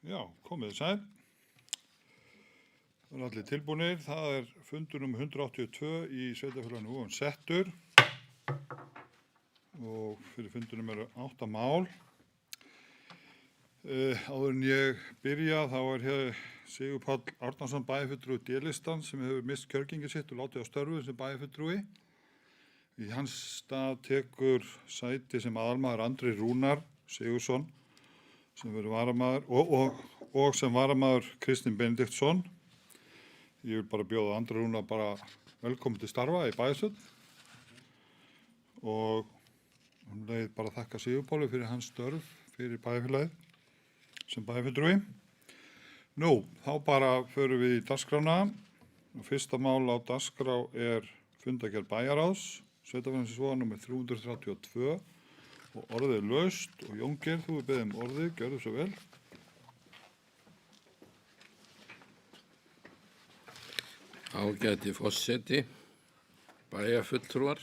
Já, komið sæl. Það allir tilbúinir. Það fundur um 182 í Sveitarfélaginu Vogun settur og fyrir fundunum 8 mál. Áður en ég byrja þá hér Sigur Páll Árnason bæjarfulltrúi D-listan sem hefur misst kjörgengi sitt og látið á störfu sem bæjarfulltrúi. Í hans stað tekur sæti sem aðalmaður Andri Rúnar Sigurðsson sem verður varamaður og sem varamaður Kristinn Benediktsson. Ég vil bara bjóða Andra Rúnar bara velkomin til starfa í bæjarstjórn og leið bara þakka Sigur Páli fyrir hans störf fyrir bæjarfélagið sem bæjarfulltrúi. Nú, þá bara förum við í dagskrána. Fyrsta mál á dagskrá fundargerð bæjarráðs, Sveitarfélagsins Voga númer 332 og orðið laust og Jóngeir, þú beðið orðið, gjörðu svo vel. Ágæti forseti, bæjarfulltrúar.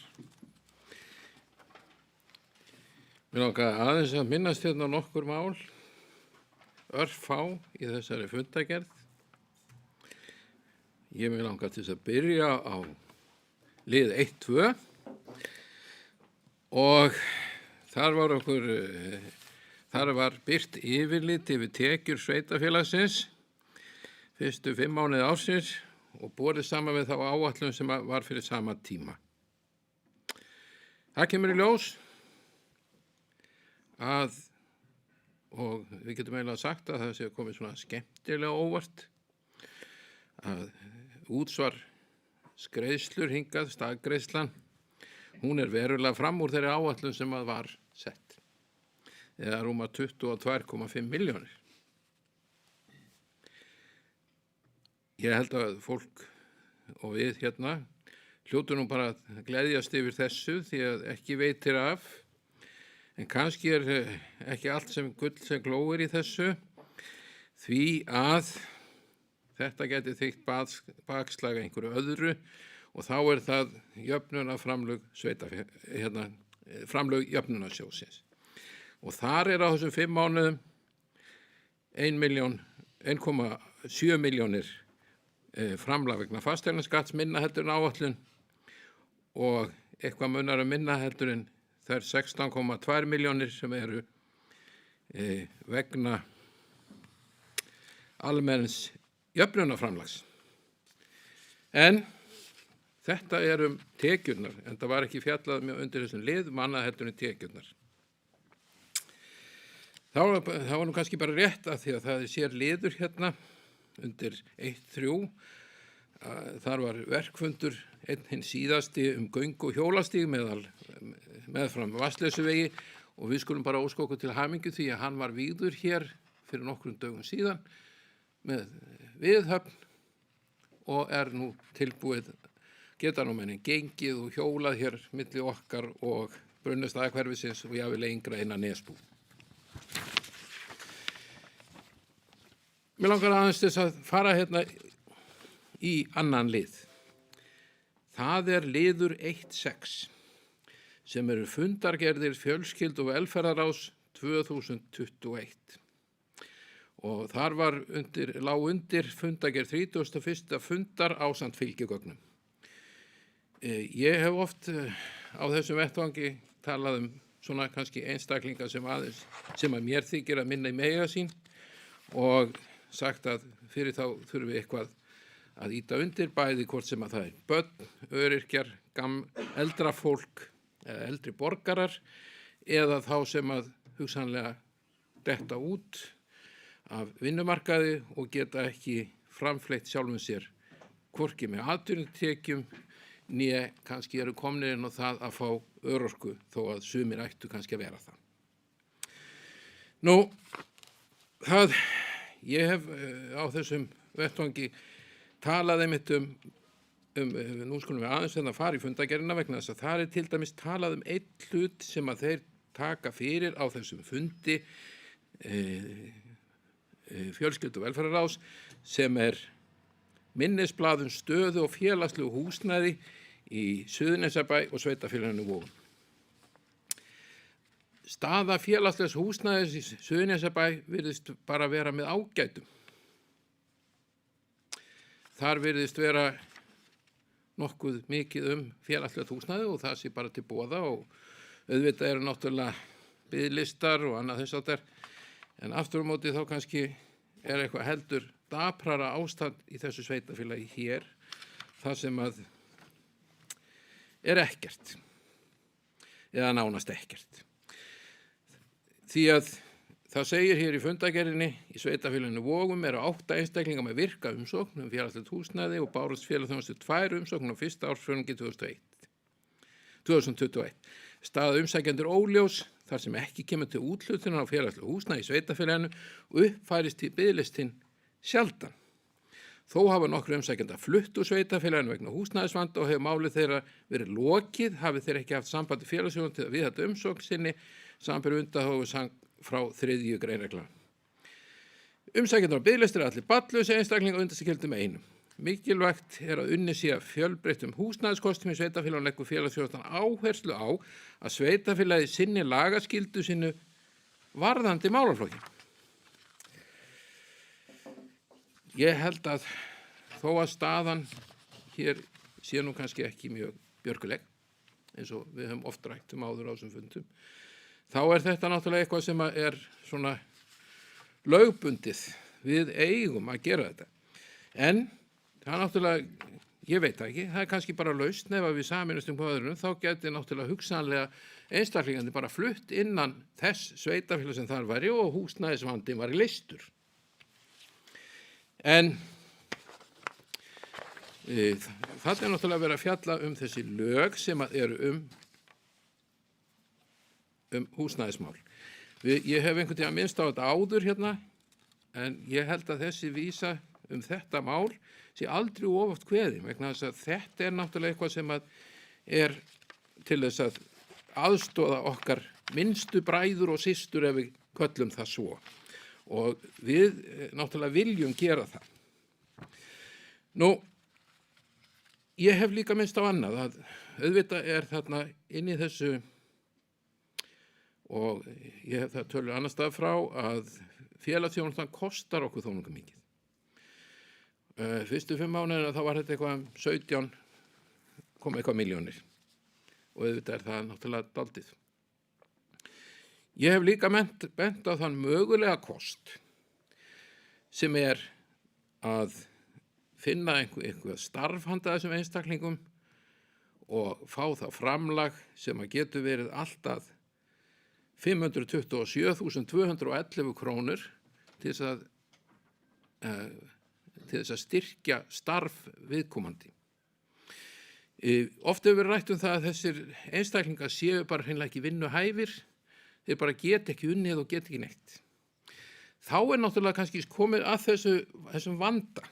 Mér langar aðeins að minnast hérna nokkur mál, örfá í þessari fundargerð. Ég mig langar til þess að byrja á lið 1-2 og þar var birt yfirlit yfir tekjur sveitarfélagsins fyrstu 5 mánuði ársins og borið saman við þá áætlun sem var fyrir sama tíma. Það kemur í ljós og við getum eiginlega sagt að það sé komið svona skemmtilega óvart að útsvar greiðslur hingað, staðgreiðslan, hún verulega fram úr þeirri áætlun sem var sett, eða rúma 22,5 milljónir. Ég held að fólk og við hérna hljótu nú bara að gleðjast yfir þessu því að ekki veitir af, en kannski ekki allt sem gull sem glóir í þessu, því að þetta geti þykkt bakslag einhverju öðru og þá það jöfnunarframlög framlög jöfnunarsjóðsins. Og þar á þessum 5 mánuðum 1,7 milljónir framlag vegna fasteignaskatts minna heldur en áætlun og eitthvað munar minna heldur en þær 16,2 milljónir sem vegna almenns jöfnunarframlags. En þetta tekjurnar, en það var ekki fjallað mjög undir þessum liðum annað heldur en tekjurnar. Það var nú kannski bara rétt að því að það sér liður hérna undir 1.3. Þar var verkfundur hinn síðasti göng- og hjólastíg meðfram Vatnsleysuvegi og við skulum bara óska okkur til hamingju því að hann var vígður hér fyrir nokkrum dögum síðan með viðhöfn og nú tilbúið, geta nú menn gengið og hjólað hér milli okkar og Brunnastaðahverfisins og jafnvel lengra inn að Nesbú. Mér langar aðeins þess að fara hérna í annan lið. Það liður 1.6 sem fundargerðir fjölskyldu- og velferðarráðs 2021. Og þar lá undir fundargerð 31. fundar ásamt fylgigögnum. Ég hef oft á þessum vettvangi talað svona kannski einstaklinga sem að mér þykir að minna í mega sín og sagt að fyrir þá þurfum við eitthvað að ýta undir bæði hvort sem að það börn, öryrkjar, eldra fólk, eldri borgarar eða þá sem að hugsanlega detta út af vinnumarkaði og geta ekki framfleytt sjálfum sér hvorki með atvinnutekjum né kannski komnir inn á það að fá örorku þó að sumir ættu kannski að vera það. Nú, ég hef á þessum vettvangi talað einmitt nú skulum við aðeins að fara í fundargerðina vegna þess að það til dæmis talað einn hlut sem að þeir taka fyrir á þessum fundi fjölskyldu- og velferðarráðs sem minnisblað stöðu og félagslegu húsnæði í Suðurnesjabæ og Sveitarfélaginu Vogum. staða félagslegs húsnæðis í Suðurnesjabæ virðist bara vera með ágætum. Þar virðist vera nokkuð mikið félagslegt húsnæði og það sé bara til boða og auðvitað eru náttúrulega biðlistar og annað þess áttar. En aftur á móti þá kannski eitthvað heldur daprara ástand í þessu sveitafélagi hér, það sem að ekkert, eða nánast ekkert. Því að það segir hér í fundargerðinni í sveitafélaginu Vogum eru 8 einstaklingar með virka umsókn félagslegt húsnæði og bárust félagþjónustu 2 umsókn á fyrsta ársfjórðungi 2021. Staða umsækjendur óljós þar sem ekki kemur til úthlutunar á félagslegu húsnæði í sveitafélaginu og uppfærist í biðlistin sjaldan. Þó hafa nokkru umsækjenda flutt úr sveitafélaginu vegna húsnæðisvanda og hefur málið þeirra verið lokið, hafi þeir ekki haft sambandi félagsþjónustu til að viðhalda umsókn sinni, samanber undanþágu frá 3. greinregla. Umsækjendur á biðlistir allir barnlausir einstaklingar undanskildum einum. Mikilvægt að unnið sé að fjölbreyttum húsnæðiskostum í sveitafélaginu leggur félagsþjónustan áherslu á að sveitafélagið sinni lagaskyldu sínu varðandi málaflokkin. Ég held að þó að staðan hér sé nú kannski ekki mjög björguleg, eins og við höfum oft rætt áður á þessum fundum, þá þetta náttúrulega eitthvað sem svona lögbundið. Við eigum að gera þetta. En það náttúrulega, ég veit það ekki, það kannski bara lausn ef við sameinumst hvað öðrum, þá geti náttúrulega hugsanlega einstaklingandi bara flutt innan þess sveitafélag sem þar væri og húsnæðisvandinn væri leystur. En það náttúrulega verið að fjalla þessi lög sem eru húsnæðismál. Ég hef einhvern tímann minnst á þetta áður hérna, en ég held að þessi vísa þetta mál sé aldrei oft kveðin, vegna þess að þetta náttúrulega eitthvað sem til þess að aðstoða okkar minnstu bræður og systur ef við köllum það svo. Og við náttúrulega viljum gera það. Nú, ég hef líka minnst á annað, að auðvitað þarna inn í þessu, og ég hef það tölur annars stað frá, að félagsþjónustan kostar okkur þó nokkuð mikið. Fyrstu 5 mánuðina þá var þetta eitthvað 17, kom eitthvað milljónir og auðvitað það náttúrulega daldið. Ég hef líka bent á þann mögulega kost sem að finna einhver starf handa þessum einstaklingum og fá það framlag sem að getur verið alltaf 527.211 krónur til þess að styrkja starf viðkomandi. Oft hefur verið rætt það að þessir einstaklingar séu bara hreinlega ekki vinnuhæfir, þeir bara get ekki unnið og get ekki neitt. Þá náttúrulega kannski komið að þessum vanda.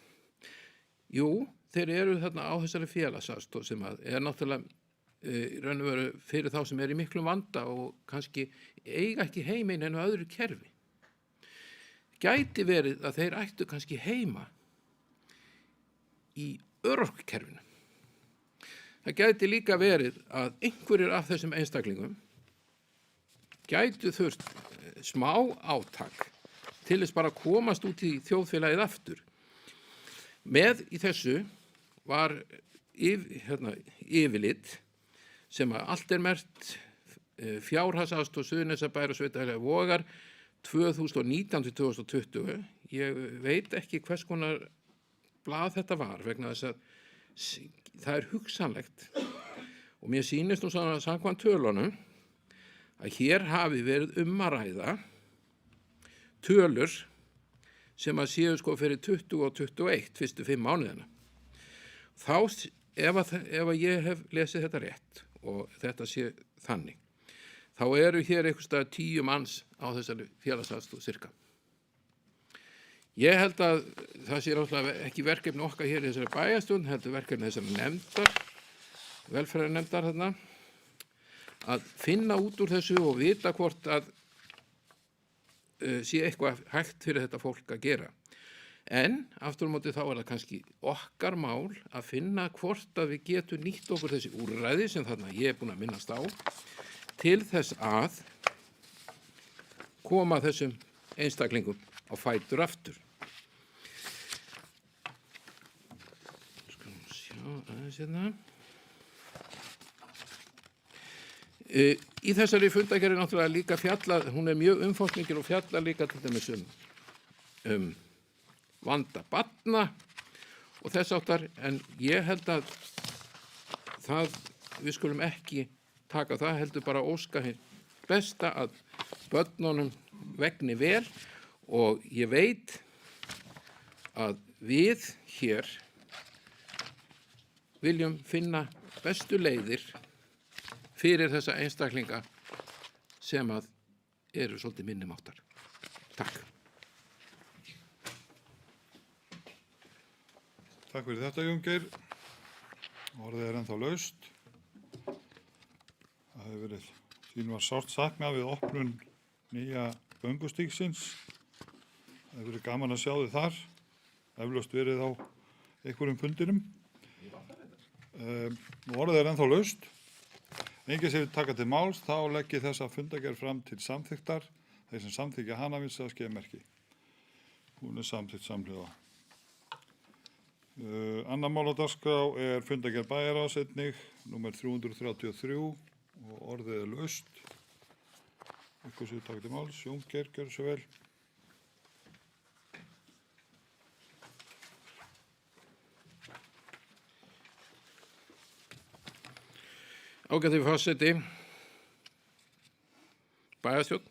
Jú, þeir eru þarna á þessari félagsaðstoð sem náttúrulega raun og veru fyrir þá sem í miklum vanda og kannski eiga ekki heima í neinu öðru kerfi. Gæti verið að þeir ættu kannski heima í örorkukerfinu. Það gæti líka verið að einhverjir af þessum einstaklingum gætu þurft smá átak til þess bara að komast út í þjóðfélagið aftur. Með í þessu var yfirlit sem að allt merkt fjárhagsaðstoð Suðurnesjabæjar og sveitafélagi Vogar 2019-2020. Ég veit ekki hvers konar blað þetta var vegna þess að það hugsanlegt og mér sýnist nú svona samkvæmt tölunum að hér hafi verið að ræða tölur sem að séu fyrir 20 og 21 fyrstu 5 mánuðina. Þá, ef ég hef lesið þetta rétt og þetta sé þannig, þá eru hér einhvers staðar 10 manns á þessari félagsaðstoð cirka. Ég held að það sé náttúrulega ekki verkefni okkar hér í þessari bæjarstjórn, heldur verkefni þessari nefndar, velferðarnefndar þarna, að finna út úr þessu og vita hvort að sé eitthvað hægt fyrir þetta fólk að gera. En aftur á móti þá það kannski okkar mál að finna hvort að við getum nýtt okkur þessi úrræði sem þarna ég búin að minnast á til þess að koma þessum einstaklingum á fætur aftur. Skulum sjá aðeins hérna. Í þessari fundargerð er náttúrulega líka fjallað, hún er mjög umfangsmikil og fjallar líka til dæmis vanda barna og þess áttar, en ég held að við skulum ekki taka það, heldur bara óska hinn besta að börnunum vegni vel, og ég veit að við hér viljum finna bestu leiðir fyrir þessa einstaklinga sem að eru svolítið minnumáttar. Takk. Takk fyrir þetta, Jón Geir. Orðið er ennþá laust. Það hefur verið, þín var sárt saknað við opnun nýja göngustígsins. Það hefur verið gaman að sjá þið þar. Eflaust verið á einhverjum fundinum. Orðið er ennþá laust. Enginn sem vil taka til máls, þá legg ég þessa fundargerð fram til samþykktar. Þeir sem samþykkja hana vinsa að skeið merki. Hún er samþykkt samhliða. Annar mál á dagskrá er fundargerð bæjarráðs einnig, númer 333, og orðið er laust. Eitthvað sem við taka til máls. Jón Geir, gjörðu svo vel. Ágæti forseti, bæjarstjórn.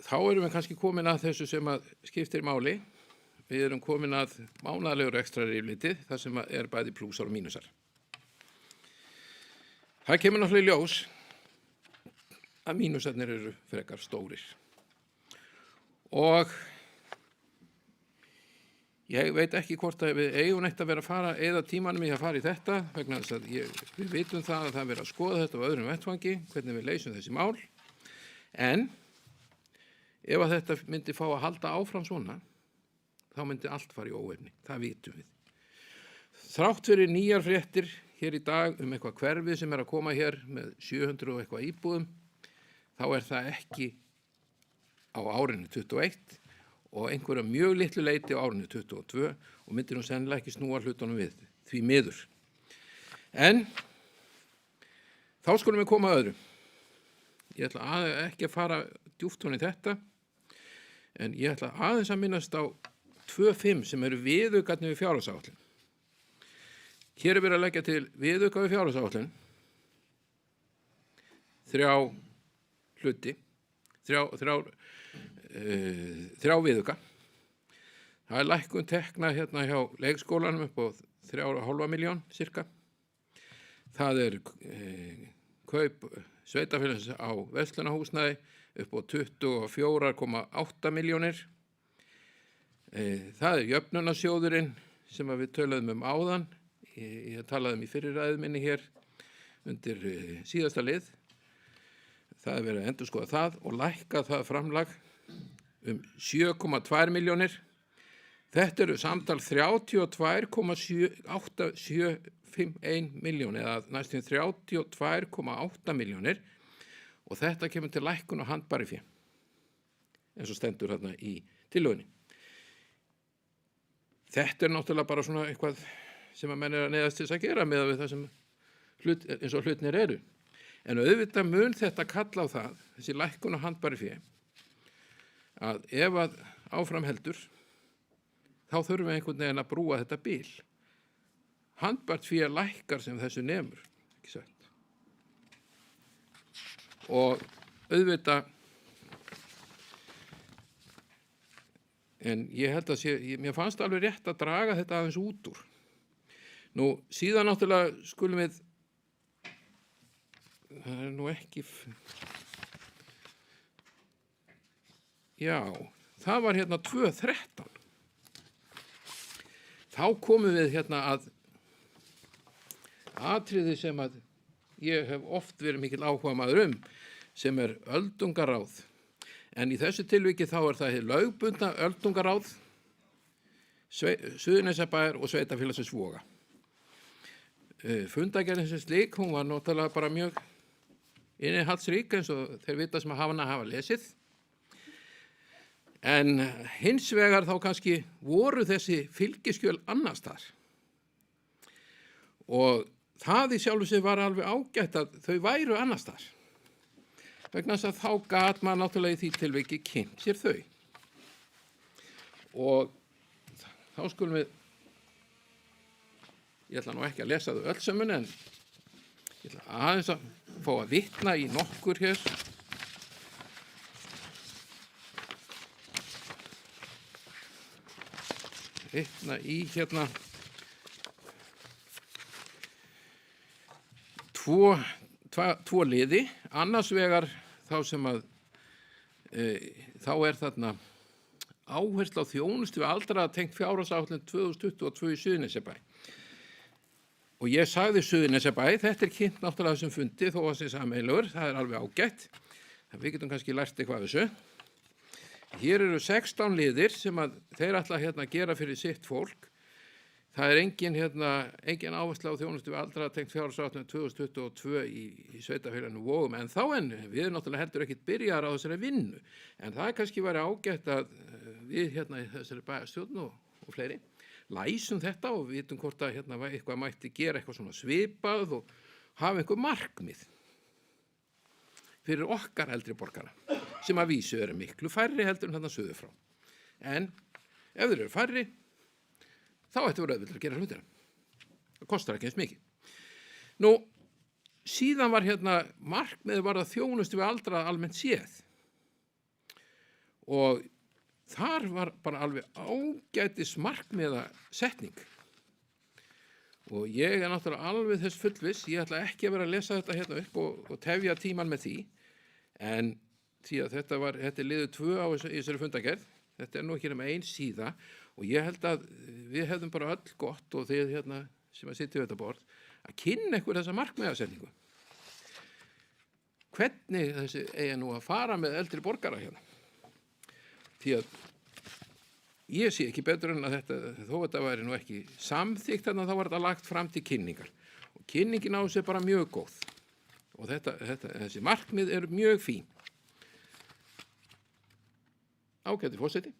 Þá erum við kannski komin að þessu sem að skiptir máli. Við erum komin að mánaðarlegur ekstrariflitið, þar sem er bæði plúsar og mínusar. Það kemur náttúrulega í ljós að mínusarnir eru frekar stórir. Og ég veit ekki hvort að við eigum neitt að vera að fara eða tímanum í að fara í þetta, vegna þess að við vitum það að það er verið að skoða þetta á öðrum vettvangi, hvernig við leysum þessi mál. En ef að þetta myndi fá að halda áfram svona, þá myndi allt fara í óefni. Það vitum við. Þrátt fyrir nýjar fréttir hér í dag eitthvað hverfið sem er að koma hér með 700 og eitthvað íbúðum, þá er það ekki á árinu 21, og einhverja mjög litlu leyti á árinu 22, og myndir nú sennilega ekki snúa hlutunum við, því miður. En þá skulum við koma að öðru. Ég ætla ekki að fara djúpt ofan í þetta, en ég ætla aðeins að minnast á 2.5 sem eru viðaukarnir við fjárhagsáætlun. Hér er verið að leggja til viðauka við fjárhagsáætlun, 3 hluti, 3 viðauka. Það er lækkun tekna hérna hjá leikskólanum upp á 3,5 milljón cirka. Það er kaup sveitafélags á verslunarhúsnæði upp á 24,8 milljónir. Það er jöfnunarsjóðurinn sem við töluðum áðan. Ég talaði í fyrri ræðu minni hér undir síðasta lið. Það er verið að endurskoða það og lækka það framlag 7,2 milljónir. Þetta eru samtal 32,871 milljón eða næstum 32,8 milljónir, og þetta kemur til lækkun og handbæri fé eins og stendur hérna í tillögunni. Þetta er náttúrulega bara svona eitthvað sem að menn er að neyðast til að gera með það sem eins og hlutnir eru. En auðvitað mun þetta kalla á það, þessi lækkun og handbæri fé, að ef að áfram heldur, þá þurfum við einhvern veginn að brúa þetta bil. Handbært fé lækkar sem þessu nemur, ekki sagt. Og auðvitað, en ég held að mér fannst alveg rétt að draga þetta aðeins út úr. Nú, síðan náttúrulega skulum við, það er nú ekki, já, það var hérna 2.13. Þá komum við hérna að atriði sem að ég hef oft verið mikil áhuga maður sem er öldungaráð. En í þessu tilviki þá er það hið lögbundna öldungaráð, Suðurnesjabæjar og Sveitafélagsins Voga. Fundargerðin sem slík, hún var náttúrulega bara mjög innihaldsrík eins og þeir vita sem hafa lesið. En hins vegar þá kannski voru þessi fylgiskjöl annars þar. Og það í sjálfu sig var alveg ágætt að þau væru annars þar. Vegna þess að þá gat maður náttúrulega í því tilviki kynnt sér þau. Og þá skulum við, ég ætla nú ekki að lesa þau öll sömun, en ég ætla aðeins að fá að vitna í nokkur hér. Vitna í hérna tvo liði, annars vegar þá sem að þá þarna áhersla á þjónustu við aldraða tengt fjárhagsáætlun 2022 í Suðurnesjabæ. Og ég sagði Suðurnesjabæ, þetta kynnt náttúrulega þessum fundi þó að þessi sameiginlegur, það alveg ágætt. Við getum kannski lært eitthvað af þessu. Hér eru 16 liðir sem að þeir ætla að gera fyrir sitt fólk. Það engin áhersla á þjónustu við aldraða tengt fjárhagsáætlun 2022 í sveitafélaginu Vogum, en við náttúrulega heldur ekkert byrjar á þessari vinnu. En það kannski væri ágætt að við í þessari bæjarstjórn og fleiri læsum þetta og vitum hvort að eitthvað mætti gera eitthvað svona svipað og hafa einhver markmið fyrir okkar eldri borgara, sem að vísu eru miklu færri heldur en þarna suður frá. En ef þeir eru færri, þá ætti verið auðvitað að gera hlutina. Það kostar ekki eins mikið. Nú, síðan var markmiðið var að þjónustu við aldraða almennt séð. Og þar var bara alveg ágætis markmiða setning. Og ég náttúrulega alveg þess fullviss, ég ætla ekki að vera að lesa þetta upp og tefja tíman með því, en því að þetta liður 2 á þessari fundagerð, þetta nú ekki nema 1 síða, og ég held að við hefðum bara öll gott og þið sem að sitja við þetta borð, að kynna ykkur þessa markmiðasetningu. Hvernig þessi eigi nú að fara með eldri borgara hérna? Því að ég sé ekki betur en að þó þetta væri nú ekki samþykkt, þannig að þá var þetta lagt fram til kynningar. Og kynningin á þessu bara mjög góð. Og þessi markmið eru mjög fín. Ágæti forseti.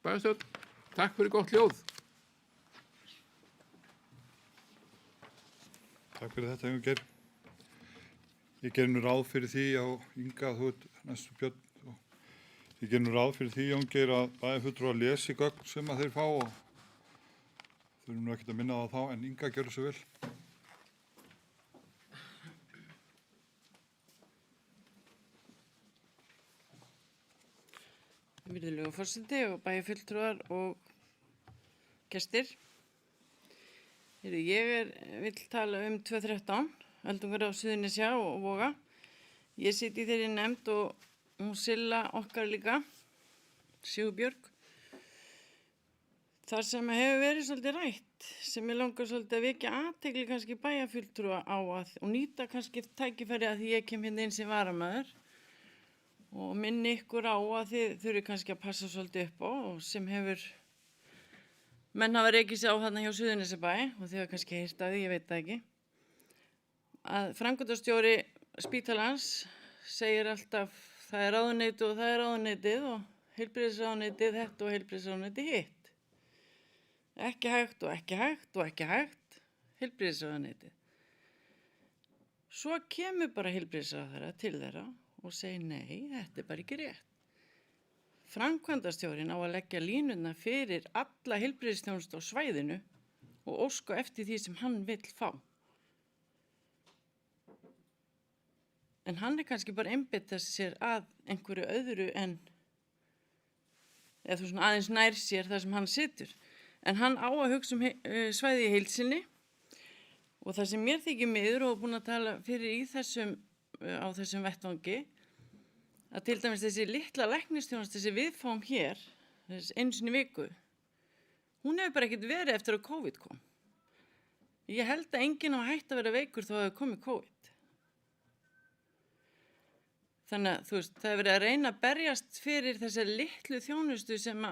Bæjarstjórn, takk fyrir gott ljóð. Takk fyrir þetta, Geir. Ég gerir nú ráð fyrir því á Inga, þú næstu Björn. Ég gerir nú ráð fyrir því, Jón Geir, að bæjarfulltrúar lesi gögn sem að þeir fá og þurfum nú ekkert að minna það þá, en Inga gjörðu svo vel. Virðulegur forseti og bæjarfulltrúar og gestir. Ég vil tala 213, öldungar á Suðurnesja og Voga. Ég sit í þeirri nefnd og hún Silla okkar líka, Sigurbjörg. Það sem hefur verið svolítið rætt, sem ég langar svolítið að vekja athygli kannski bæjarfulltrúa á og nýta kannski tækifæri að því ég kem hérna inn sem varamaður og minni ykkur á að þið þurfi kannski að passa svolítið upp á og sem hefur menn hafa rekið sig á þarna hjá Suðurnesjabæ og þið hafa kannski heyrt að því, ég veit það ekki, að framkvæmdastjóri spítalans segir alltaf það er ráðuneytið og það er ráðuneytið og heilbrigðisráðuneytið þetta og heilbrigðisráðuneytið hitt. Ekki hægt og ekki hægt og ekki hægt, heilbrigðisráðuneytið. Svo kemur bara heilbrigðisráðherra til þeirra og segir nei, þetta er bara ekki rétt. Framkvæmdastjórinn á að leggja línuna fyrir alla heilbrigðisþjónustu á svæðinu og óska eftir því sem hann vill fá. En hann kannski bara einbeita sér að einhverju öðru en, eða svona aðeins nær sér þar sem hann situr. En hann á að hugsa svæði í heild sinni og það sem mér þykir miður og búin að tala fyrir í á þessum vettvangi, að til dæmis þessi litla læknisþjónusta sem við fáum hér, þessi einu sinni í viku, hún hefur bara ekkert verið eftir að COVID kom. Ég held að enginn á hætt að vera veikur þó að það komi COVID. Þannig að það er verið að reyna að berjast fyrir þessari litlu þjónustu sem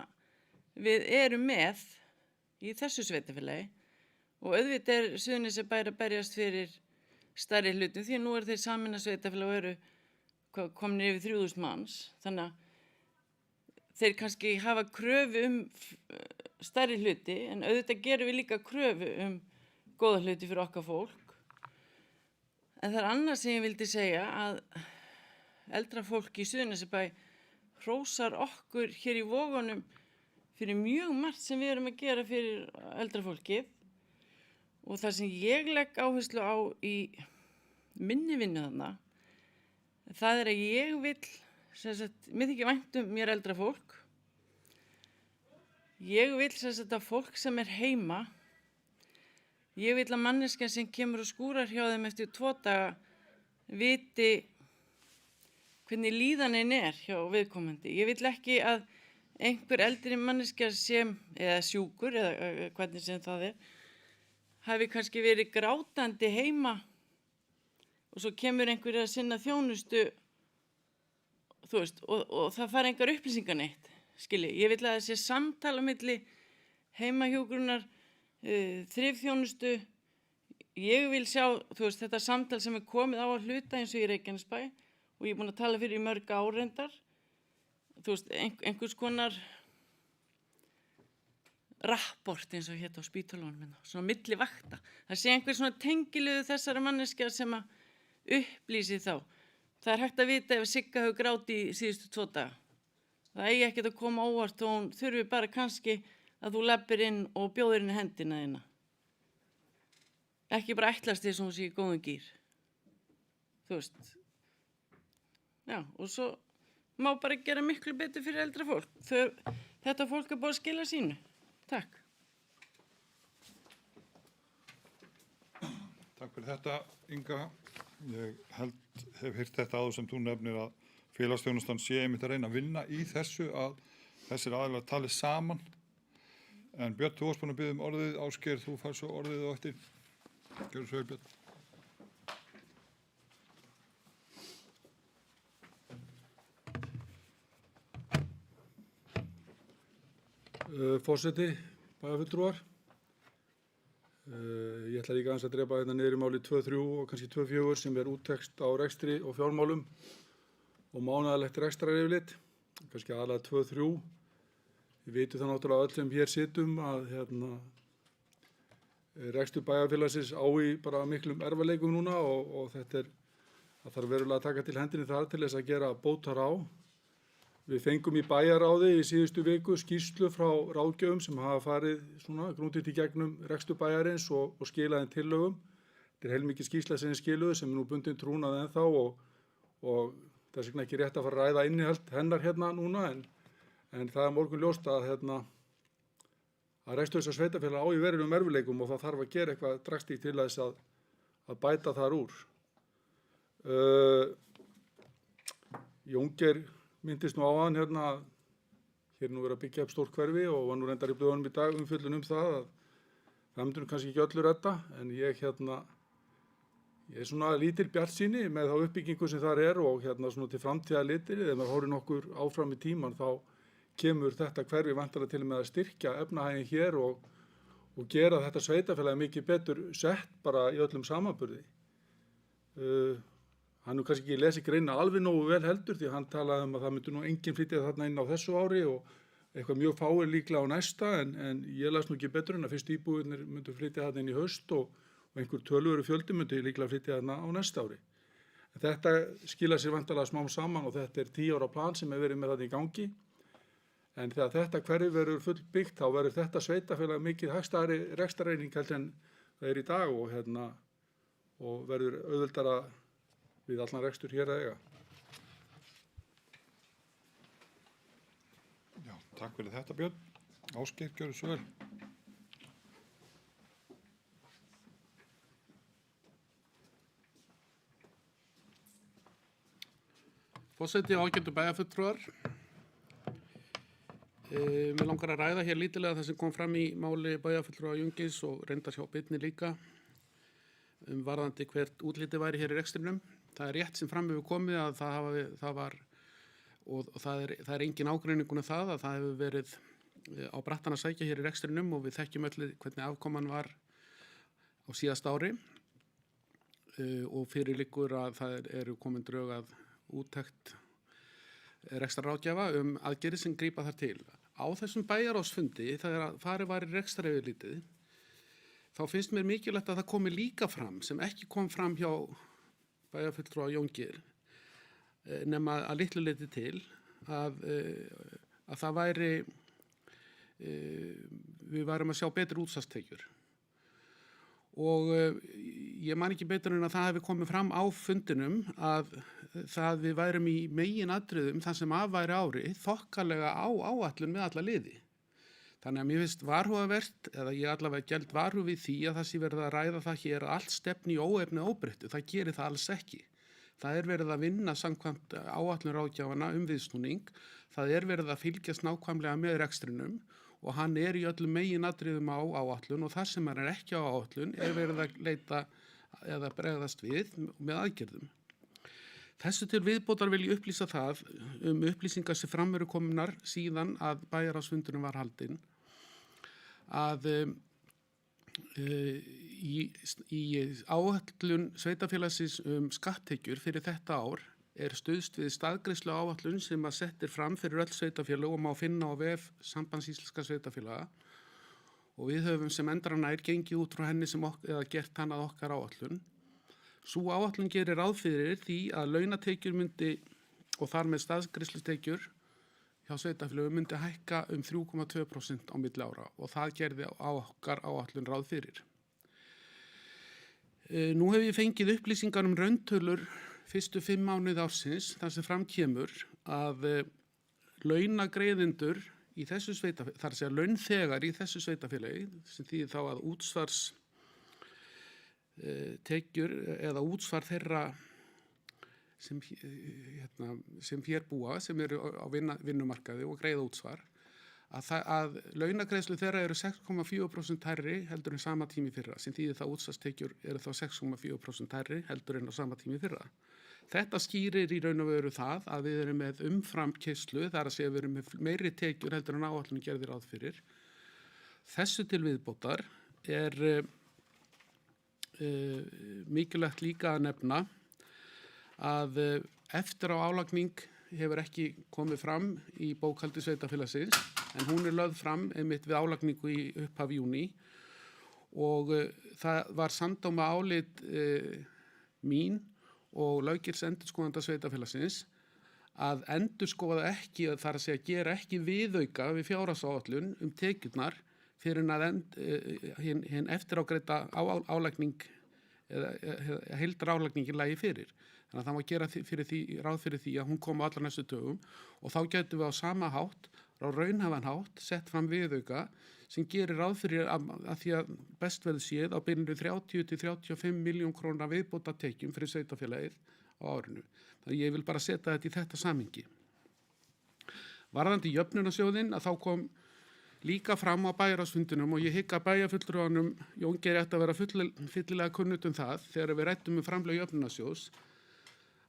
við erum með í þessu sveitafélagi og auðvitað Suðurnesjabær að berjast fyrir stærri hlutum því að nú þeir sameina sveitarfélag og eru komin yfir 3000 manns. Þannig að þeir kannski hafa kröfu stærri hluti en auðvitað gerum við líka kröfu góða hluti fyrir okkar fólk. En það annað sem ég vildi segja að eldra fólk í Suðurnesjabæ hrósar okkur hér í Vogunum fyrir mjög margt sem við erum að gera fyrir eldra fólkið og það sem ég legg áherslu á í minni vinnu þarna, það að ég vil, mér þykir vænt mér eldra fólk, ég vil að fólk sem heima, ég vil að manneskjan sem kemur og skúrar hjá þeim eftir 2 daga viti hvernig líðanin hjá viðkomandi. Ég vil ekki að einhver eldri manneskja sem, eða sjúkur, eða hvernig sem það hafi kannski verið grátandi heima og svo kemur einhver að sinna þjónustu, þú veist, og það fara engar upplýsingar neitt, skilji. Ég vil að það sé samtala milli heimahjúkrunar, þrifþjónustu. Ég vil sjá, þú veist, þetta samtal sem komið á að hluta eins og í Reykjanesbæ og ég búin að tala fyrir í mörg árendar, þú veist, einhvers konar rapport eins og hétt á spítölunum, svona milli vakta. Það sé einhver svona tengiluðu þessara manneskja sem að upplýsi þá. Það hægt að vita ef Sigga hefur gráti í síðustu 2 daga. Það eigi ekkert að koma óvart og hún þurfi bara kannski að þú leppir inn og bjóðir henni hendina þína. Ekki bara ætlast þess að hún sé í góðum gír. Þú veist. Já, og svo má bara gera miklu betur fyrir eldra fólk. Þetta fólk búið að skila sínu. Takk. Takk fyrir þetta, Inga. Ég hef heyrt þetta áður sem þú nefnir að félagsþjónustan sé einmitt að reyna að vinna í þessu að þessir aðilar tali saman. En Björn, þú varst búin að biðja orðið, Ásgeir, þú fær svo orðið á eftir. Gjörðu svo vel, Björn. Forseti, bæjarfulltrúar. Ég ætla líka aðeins að drepa hérna niður í máli 2.3 og kannski 2.4 sem úttekst á rekstri og fjármálum og mánaðarlegt rekstraryfirlit, kannski aðalega 2.3. Við vitum það náttúrulega öll sem hér situm að rekstur bæjarfélagsins á í bara miklum erfiðleikum núna og þetta það þarf verulega að taka til hendinni þar til þess að gera bótar á. Við fengum í bæjarráði í síðustu viku skýrslu frá ráðgjöfum sem hafa farið svona grúndið í gegnum rekstur bæjarins og skilaði tillögum. Þetta heilmikið skýrsla sem skiluðu sem nú bundin trúnað ennþá og þess vegna ekki rétt að fara að ræða innihald hennar hérna núna en það morgun ljóst að rekstur þessar sveitarfélag á í verulegum erfiðleikum og það þarf að gera eitthvað dragstíkt til þess að bæta þar úr. Jónger myndist nú á hann hér nú verið að byggja upp stórt hverfi og var nú reyndar í blöðunum í dag umfjöllun það að það myndur kannski ekki öllu redda en ég er svona lítil bjartsýni með þá uppbyggingu sem þar og svona til framtíðar litir þegar maður horfir nokkur áfram í tíman þá kemur þetta hverfi væntanlega til með að styrkja efnahaginn hér og gera þetta sveitarfélagi mikið betur sett bara í öllum samanburði. Hann kannski ekki lesi greina alveg nógu vel heldur því hann talaði að það myndi nú enginn flytja þarna inn á þessu ári og eitthvað mjög fáir líklega á næsta en ég las nú ekki betur en að fyrst íbúðirnir myndu flytja þarna inn í haust og einhver töluverður fjöldi myndi líklega flytja þarna á næsta ári. En þetta skilar sér væntanlega smám saman og þetta 10 ára plan sem verið með þetta í gangi. En þegar þetta hverfi verður fullbyggt þá verður þetta sveitarfélag mikið hagstæðari rekstrarreining heldur en það í dag og verður auðveldara við allan rekstur hér að eiga. Já, takk fyrir þetta, Björn. Ásgeir, gjörðu svo vel. Forseti og ágætu bæjarfulltrúar. Mér langar að ræða hér lítilega það sem kom fram í máli bæjarfulltrúa Jungis og reyndar hjá Birni líka varðandi hvert útlitið væri hér í rekstrinum. Það rétt sem fram hefur komið að það er engin ágreiningur það að það hefur verið á brattan að sækja hér í rekstrinum og við þekkjum öll hvernig afkoman var á síðasta ári. og fyrir liggur að það eru komin drög að úttekt rekstrarráðgjafa aðgerðir sem grípa þar til. Á þessum bæjarráðsfundi, þegar farið var í rekstraryfirlitið, þá finnst mér mikilvægt að það komi líka fram, sem ekki kom fram hjá bæjarfulltrúa Jón Geir, nema að litlu leyti til, að það væri, við værum að sjá betri útsvarstekjur. Og ég man ekki betur en að það hefði komið fram á fundinum að við værum í meginatriðum þar sem af væri ári þokkalega á áætlun með alla liði. Þannig að mér finnst varhugavert, eða ég allavega geld varhug við því að það sé verið að ræða það hér að allt stefni í óefni óbreyttu. Það gerir það alls ekki. Það er verið að vinna samkvæmt áætlun ráðgjafana viðsnúning. Það er verið að fylgjast nákvæmlega með rekstrinum og hann er í öllum meginatriðum á áætlun og þar sem hann er ekki á áætlun er verið að leita eða bregðast við með aðgerðum. Þessu til viðbótar vil ég upplýsa það upplýsingar sem fram eru komnar síðan að bæjarráðsfundurinn var haldinn að í áætlun sveitarfélagsins skatttekjur fyrir þetta ár er stuðst við staðgreiðslu áætlun sem að settir fram fyrir öll sveitarfélög og má finna á vef Sambands íslenskra sveitarfélaga og við höfum sem endranær gengið út frá henni eða gert hann að okkar áætlun. Sú áætlun gerir ráð fyrir því að launatekjur myndi og þar með staðgreiðslutekjur hjá sveitarfélögum myndi hækka 3,2% á milli ára og það gerði okkar áætlun ráð fyrir. Nú hef ég fengið upplýsingar rauntölur fyrstu 5 mánuði ársins þar sem fram kemur að launagreiðendur í þessu sveitarfélagi, þar að segja launþegar í þessu sveitarfélagi, sem þýðir þá að útsvarstekjur eða útsvar þeirra sem hér búa, sem eru á vinnumarkaði og greiða útsvar, að launagreiðslu þeirra eru 6,4% hærri heldur en sama tími fyrra, sem þýðir það útsvarstekjur eru þá 6,4% hærri heldur en á sama tími fyrra. Þetta skýrir í raun og veru það að við erum með umframkeyslu, þar að segja við erum með meiri tekjur heldur en áætlun gerði ráð fyrir. Þessu til viðbótar er mikilvægt líka að nefna að eftir á álagning hefur ekki komið fram í bókhaldi sveitarfélagsins en hún er lögð fram einmitt við álagningu í upphaf júní og það var samdóma álit mín og löggils endurskoðanda sveitarfélagsins að endurskoða ekki, þar að segja gera ekki viðauka við fjárhagsáætlun tekjurnar fyrir en hinn eftirágreidda álagning eða heildarálagning lægi fyrir. Þannig að það má gera ráð fyrir því að hún komi á allra næstu dögum og þá getum við á sama hátt, á raunhæfan hátt, sett fram viðauka sem gerir ráð fyrir að því að best verður séð á byrjunni 30 til 35 miljón króna viðbóta tekjum fyrir sveitarfélagið á árinu. Þannig að ég vil bara setja þetta í þetta samhengi. Varðandi jöfnunarsjóðinn að þá kom líka fram á bæjarráðsfundinum og ég hygg að bæjarfulltrúanum Jón Geir ætti að vera fyllilega kunnugt það þegar við ræddum framlög jöfnunarsjóðs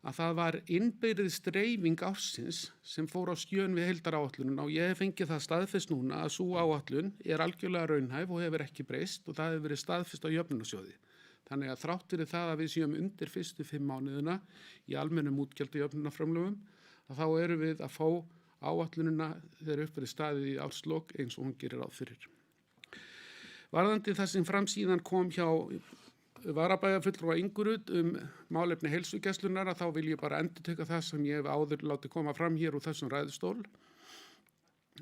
að það var innbyrðis dreifing ársins sem fór á skjön við heildaráætlunina og ég hef fengið það staðfest núna að sú áætlun er algjörlega raunhæf og hefur ekki breyst og það hefur verið staðfest á jöfnunarsjóði. Þannig að þrátt fyrir það að við séum undir fyrstu 5 mánuðina í almennum útgjaldi jöfnunarframlögum að þá erum við að fá áætlunina þegar upp verið staðið í árslok eins og hún gerir ráð fyrir. Varðandi það sem fram síðan kom hjá varabæjarfulltrúa Ingurud málefni heilsugæslunnar að þá vil ég bara endurtaka það sem ég hef áður látið koma fram hér úr þessum ræðustól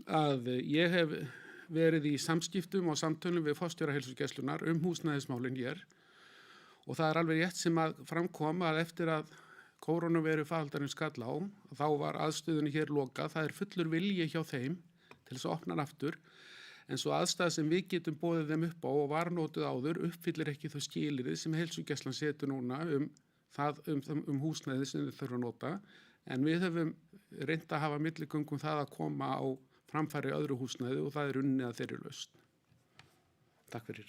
að ég hef verið í samskiptum og samtölum við forstjóra heilsugæslunnar húsnæðismálin hér og það er alveg rétt sem að framkom að eftir að kórónuveiru faraldurinn skall á þá var aðstöðunni hér lokað, það er fullur vilji hjá þeim til þess að opna hann aftur en svo aðstæða sem við getum boðið þeim upp á og var notuð áður uppfyllir ekki þau skilyrði sem heilsugæslan setur núna húsnæði sem þau þurfa að nota en við höfum reynt að hafa milligöngum það að koma á framfæri öðru húsnæði og það er unnið að þeirri lausn. Takk fyrir.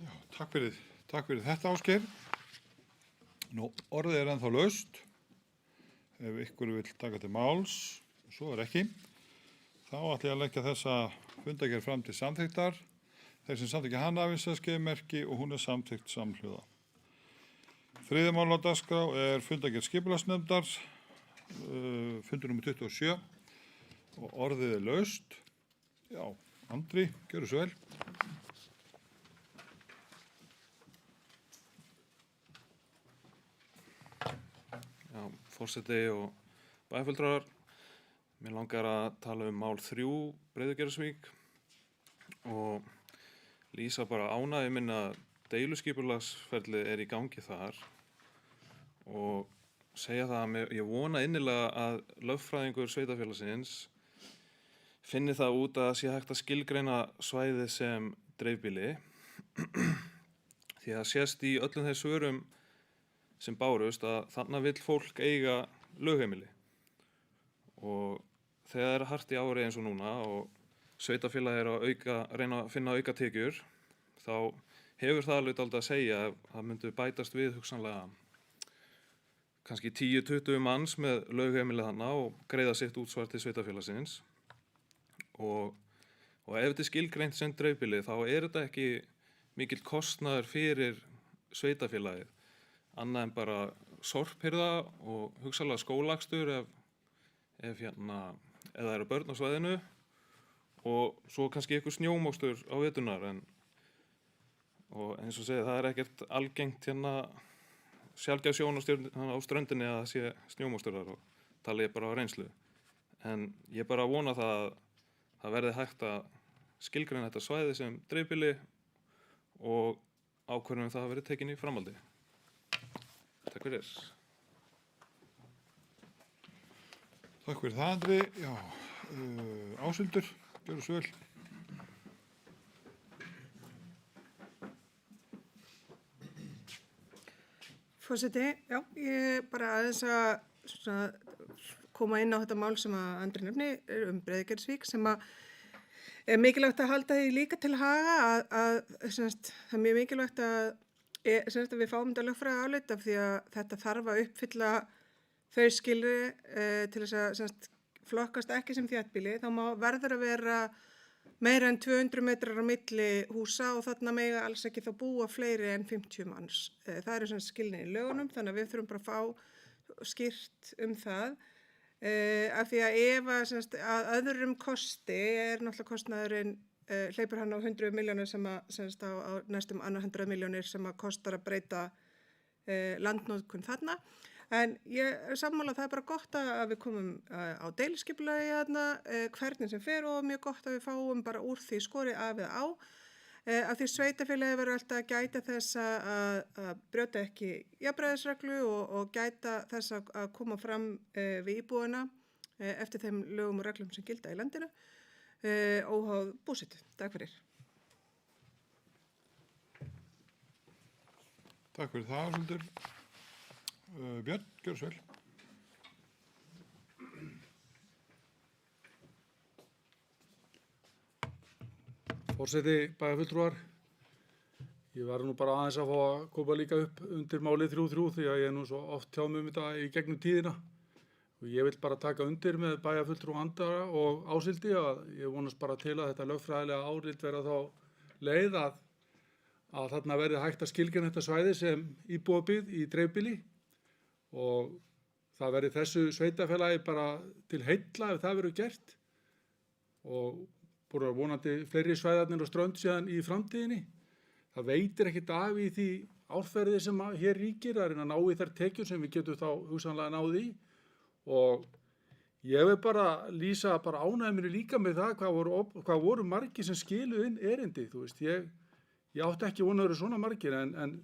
Já, takk fyrir þetta Ásgeir. Nú, orðið er ennþá laust. Ef ykkur vil taka til máls, svo er ekki, þá ætla ég að leggja þessa fundargerð fram til samþykktar. Þeir sem samþykkja hana afvísa skeiðmerki og hún er samþykkt samhljóða. Þriðja mál á dagskrá er fundargerð skipulagsnefndar, fundur nr. 27 og orðið er laust. Já, Andri, gjörðu svo vel. Já, forseti og bæjarfulltrúar, mér langar að tala mál 3 Breiðugerðisvík og lýsa bara ánægju minni að deiluskipulagsferlið er í gangi þar og segja það að ég vona innilega að lögfræðingur sveitarfélagsins finni það út að sé hægt að skilgreina svæðið sem dreifbýli því að sést í öllum þeim svörum sem bárust að þarna vill fólk eiga lögheimili og þegar það er hart í ári eins og núna og sveitarfélagið er að reyna að finna auka tekjur þá hefur það alveg dálítið að segja að það myndi bætast við hugsanlega kannski 10-20 manns með lögheimili þarna og greiða sitt útsvar til sveitarfélagsins og ef þetta er skilgreint sem dreifbýli þá er þetta ekki mikill kostnaður fyrir sveitarfélagið annað en bara sorphirða og hugsanlega skólakstur ef það eru börn á svæðinu og svo kannski eitthvað snjómokstur á veturnar og eins og segja það er ekkert algengt sjaldgæf sjón á ströndinni að það sé snjómokstur þar og tala ég bara á reynslu en ég bara vona það að það verði hægt að skilgreina þetta svæði sem dreifbýli og ákvörðun það verði tekin í framhaldi. Takk fyrir. Takk fyrir það, Andri. Já, Áshildur, gjörðu svo vel. Forseti, já, ég bara aðeins að koma inn á þetta mál sem að Andri nefni Breiðugerðisvík sem að er mikilvægt að halda því líka til haga að það er mjög mikilvægt að við fáum þetta lögfræði álit af því að þetta þarf að uppfylla þau skilyrði til þess að flokkast ekki sem þéttbýli þá verður að vera meira en 200 metrar á milli húsa og þarna mega alls ekki þá búa fleiri en 50 manns. Það eru skilyrði í lögunum þannig að við þurfum bara að fá skýrt það. Af því að ef að öðrum kosti er náttúrulega kostnaðurinn hleypur hann á 100 milljónir sem að á næstum 100 milljónir sem að kostar að breyta landnotkun þarna. En ég er sammála að það er bara gott að við komum á deiliskipulagi þarna hvernig sem fer og mjög gott að við fáum bara úr því skorið af eða á. Af því sveitarfélagi verður alltaf að gæta þess að brjóta ekki jafnræðisreglu og gæta þess að koma fram við íbúana eftir þeim lögum og reglum sem gilda í landinu óháð búsetu. Takk fyrir. Takk fyrir það, Áshildur. Björn, gjörðu svo vel. Forseti, bæjarfulltrúar, ég var nú bara aðeins að fá að koma líka upp undir málið 3.3 því að ég er nú svo oft hjá mig þetta í gegnum tíðina og ég vil bara taka undir með bæjarfulltrú Andra og Áshildi að ég vonast bara til að þetta lögfræðilega álit verða þá leið að þarna verði hægt að skilgreina þetta svæði sem íbúabyggð í dreifbýli og það verði þessu sveitarfélagi bara til heilla ef það verður gert og bara vonandi fleiri svæðarnir og strönd síðan í framtíðinni. Það veitir ekkert af í því árferði sem hér ríkir að reyna að ná í þær tekjur sem við getum þá hugsanlega náð í og ég vil bara lýsa bara ánægja mér líka með það hvað voru margir sem skiluðu inn erindi. Þú veist, ég átti ekki vona að vera svona margir en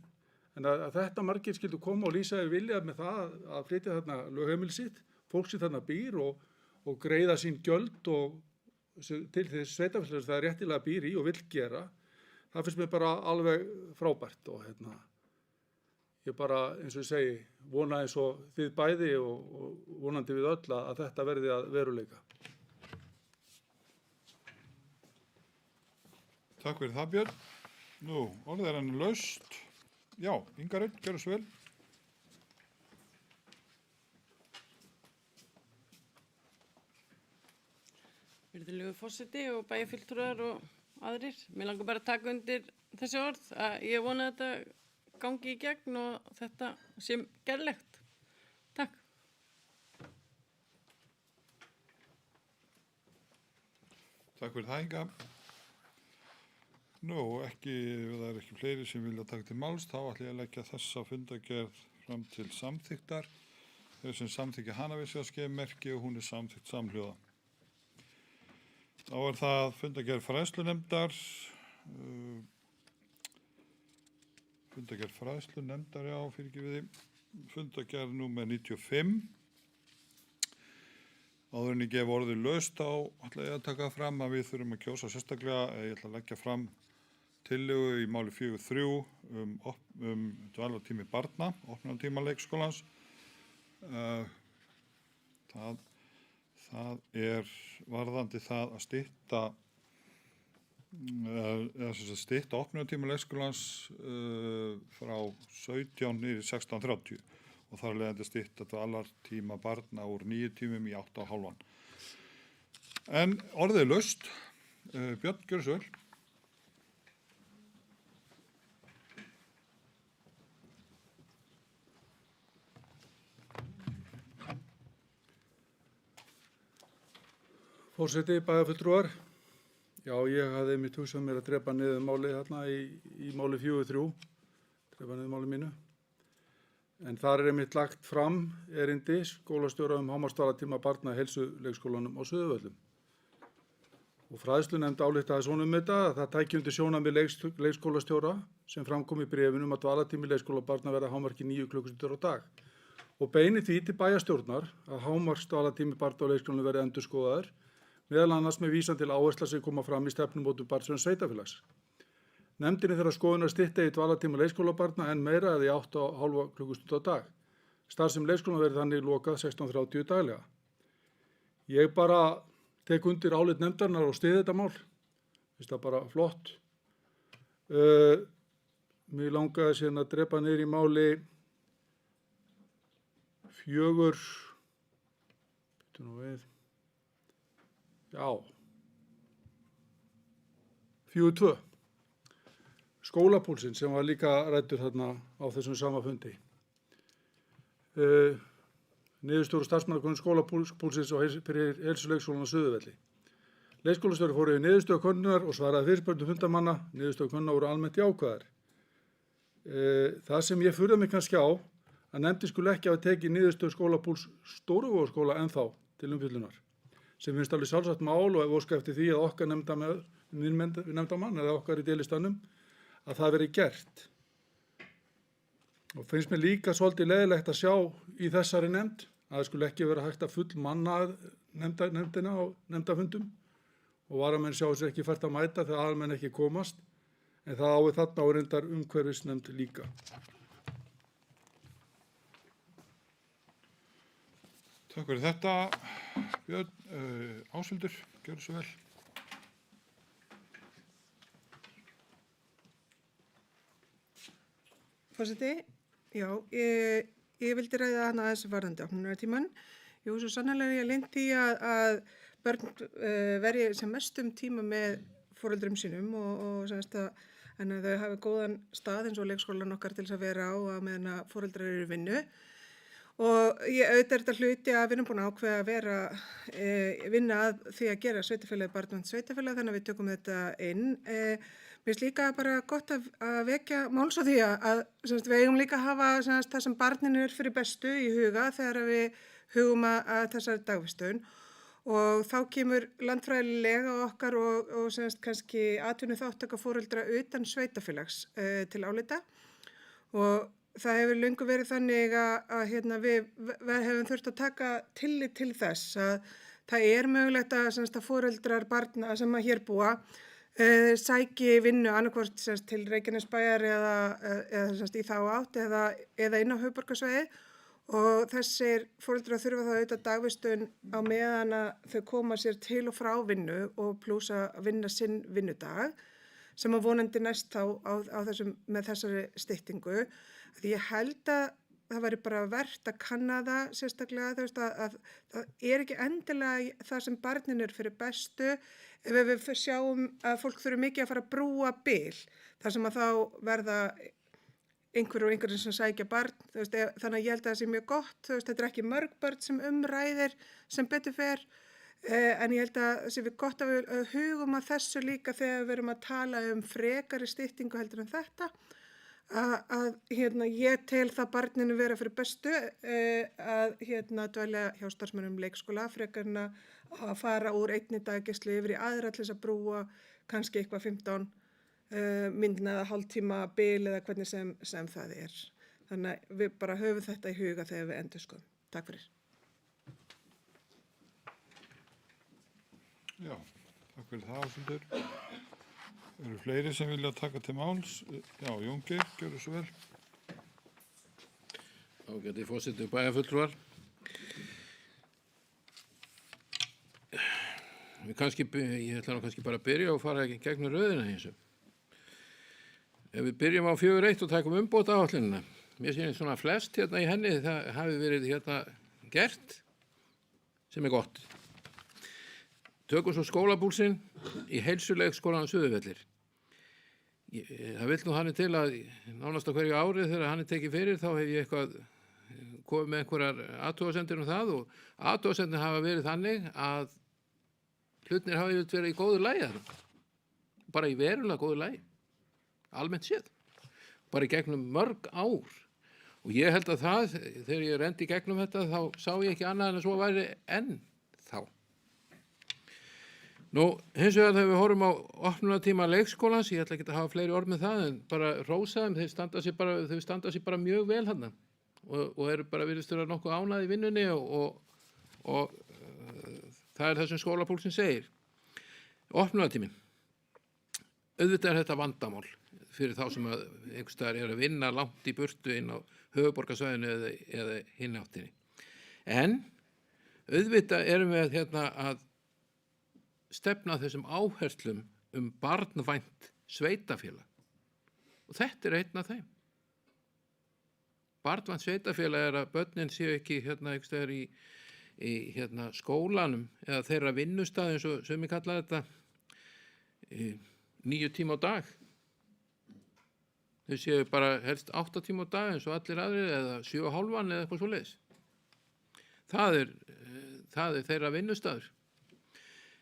að þetta margir skildu koma og lýsa vilja með það að flytja þarna lögheimili sitt, fólk sem þarna býr og greiða sín gjöld og til þess sveitarfélags það réttilega býr í og vill gera, það finnst mér bara alveg frábært og ég bara, eins og ég segi, vona eins og þið bæði og vonandi við öll að þetta verði að veruleika. Takk fyrir það, Björn. Nú, orðið er hann laust. Já, Inga Rödd, gjörðu svo vel. Virðulegu forseti og bæjarfulltrúar og aðrir. Mér langar bara að taka undir þessi orð að ég vona að þetta gangi í gegn og þetta sé gerlegt. Takk. Takk fyrir það, Inga. Nú, það er ekki fleiri sem vilja taka til máls, þá ætla ég að leggja þessa fundargerð fram til samþykktar. Þeir sem samþykja hana við sér að skeið merki og hún er samþykkt samhljóða. Þá er það fundargerð fræðslunefndar. Fundargerð númer 95. Áður en ég gef orðið laust þá ætla ég að taka fram að við þurfum að kjósa sérstaklega. Ég ætla að leggja fram tillögu í máli 4.3 dvalartími barna, opnunartíma leikskólans. Það er varðandi það að stytta opnunartíma leikskólans frá 17 niður í 16:30 og þar er leiðandi stytta dvalartíma barna úr 9 tímum í 8,5. En orðið er laust. Björn, gjörðu svo vel. Forseti, bæjarfulltrúar. Já, ég hafði einmitt hugsað mér að drepa niður málið þarna í máli 4.3. Drepa niður málið mínu. En þar er einmitt lagt fram erindi skólastjóra hámarksdvalartíma barna í heilsuleikskólanum á Suðurvöllum. Og fræðslunefnd ályktaði svona þetta að það tæki undir sjónarmið leikskólastjóra sem framkom í bréfinu að dvalartími leikskóla barna verði að hámarki 9 klukkustundir á dag. Og beini því til bæjarstjórnar að hámarksdvalartími barna á leikskólanum verði endurskoðaður, meðal annars með vísan til áhersla sem koma fram í stefnumótun barnsverndar sveitarfélags. Nefndinni þeirra skoðun að stytta í dvalartíma leikskólabarna en meira eða í 8,5 klukkustund á dag. Starfsemi leikskólanum verði þannig lokað 16:30 daglega. Ég bara tek undir álit nefndarinnar og styð þetta mál. Finnst það bara flott. Mér langaði síðan að drepa niður í máli 4. Býttu nú við. Já. 4.2. Skólapúlsinn sem var líka ræddur þarna á þessum sama fundi. Niðurstöður starfsmannakönnun skólapúlsins fyrir heilsuleikskólann á Suðurvelli. Leikskólastjóri fór yfir niðurstöðu könnunar og svaraði fyrirspurnum fundarmanna. Niðurstöðu könnunar voru almennt jákvæðar. Það sem ég furða mig kannski á að nefndin skuli ekki hafa tekið niðurstöðu skólapúls Stóruvogaskóla ennþá til umfjöllunar. Sem finnst alveg sjálfsagt mál og óska eftir því að okkar nefndarmann eða okkar í deilistanum að það veri gert. Og finnst mér líka svolítið leiðilegt að sjá í þessari nefnd að það skulle ekki vera hægt að fullmanna nefndina á nefndafundum og varamenn sjá sér ekki fært að mæta þegar aðalmenn ekki komast, en það á þarna og reyndar umhverfisnefnd líka. Takk fyrir þetta, Björn. Ásveldur, gjörðu svo vel. Forseti, já, ég vildi ræða hana aðeins varðandi opnunartímann. Jú, svo sannarlega ég leynt því að börn verji sem mestum tíma með foreldrum sínum og semst að þau hafi góðan stað eins og leikskólan okkar til þess að vera á að meðan að foreldrar eru í vinnu. Og ég auðvitað er þetta hluti að við erum búin að ákveða að vera vinna að því að gera sveitarfélagið barnvænt sveitarfélag, þannig að við tökum þetta inn. Mér finnst líka bara gott að vekja máls á því að við eigum líka að hafa það sem barninu er fyrir bestu í huga þegar við hugum að þessari dagvistun. Og þá kemur landfræðilega okkar og kannski atvinnuþátttaka foreldra utan sveitarfélags til álita. Og það hefur löngu verið þannig að við hefum þurft að taka tillit til þess að það er mögulegt að foreldrar barna sem að hér búa sæki vinnu annarkvort til Reykjanesbæjar eða í þá átt eða inn á höfuðborgarsvæði og þessir foreldrar þurfa þá auðvitað dagvistun á meðan að þau koma sér til og frá vinnu og plús að vinna sinn vinnudag sem að vonandi næst þá með þessari styttingu. Því ég held að það væri bara verðt að kanna það sérstaklega, þú veist, að það er ekki endilega það sem barnin er fyrir bestu ef við sjáum að fólk þurfi mikið að fara að brúa bil, þar sem að þá verða einhverjum sem sækja barn, þú veist, þannig að ég held að það sé mjög gott, þú veist, þetta er ekki mörg börn sem umræðir sem betur fer, en ég held að það sé við gott að við hugum að þessu líka þegar við erum að tala frekari styttingu heldur en þetta, að ég tel það barninu vera fyrir bestu að dvelja hjá starfsmönnum leikskóla frekar en að fara úr einni daggeislu yfir í aðra til þess að brúa kannski eitthvað 15 myndina eða hálftíma bil eða hvernig sem það er. Þannig að við bara höfum þetta í huga þegar við endurskoðum. Takk fyrir. Já, takk fyrir það, Ásmundur. Eru fleiri sem vilja taka til máls? Já, Jón Geir, gjörðu svo vel. Ágæti forseti og bæjarfulltrúar. Ég ætla nú kannski bara að byrja og fara ekki gegnum röðina eins og. Ef við byrjum á 4.1 og takum umbóta áætlunina, mér sýnir svona flest hérna í henni, það hafi verið hérna gert sem er gott. Tökum svo skólabúlsinn í heilsuleikskólanum Suðurvellir. Það vill nú þannig til að nánast á hverju ári þegar hann er tekið fyrir þá hef ég eitthvað komið með einhverjar athugasemdir það og athugasemdir hafa verið þannig að hlutnir hafa verið í góðu lagi þar. Bara í verulega góðu lagi. Almennt séð, bara í gegnum mörg ár og ég held að það, þegar ég rendi í gegnum þetta þá sá ég ekki annað en að svo væri enn þá. Nú, hins vegar þegar við horfum á opnunartíma leikskólans, ég ætla ekki að hafa fleiri orð með það en bara rósa þeim, þau standa sig bara mjög vel þarna og eru bara virðist vera nokkuð ánægð í vinnunni og það er það sem skólapúlsinn segir. Opnunartíminn, auðvitað er þetta vandamál fyrir þá sem einhvers staðar er að vinna langt í burtu inn á höfuðborgarsvæðinu eða hinn áttinni. En auðvitað erum við hérna að stefna þessum áherslum barnvænt sveitafélag. Og þetta er einn af þeim. Barnvænt sveitafélag er að börnin séu ekki hérna einhvers staðar í hérna skólanum eða þeirra vinnustað eins og sem ég kalla þetta 9 tíma á dag. Þau séu bara helst 8 tíma á dag eins og allir aðrir eða 7,5 eða eitthvað svoleiðis. Það er þeirra vinnustaður.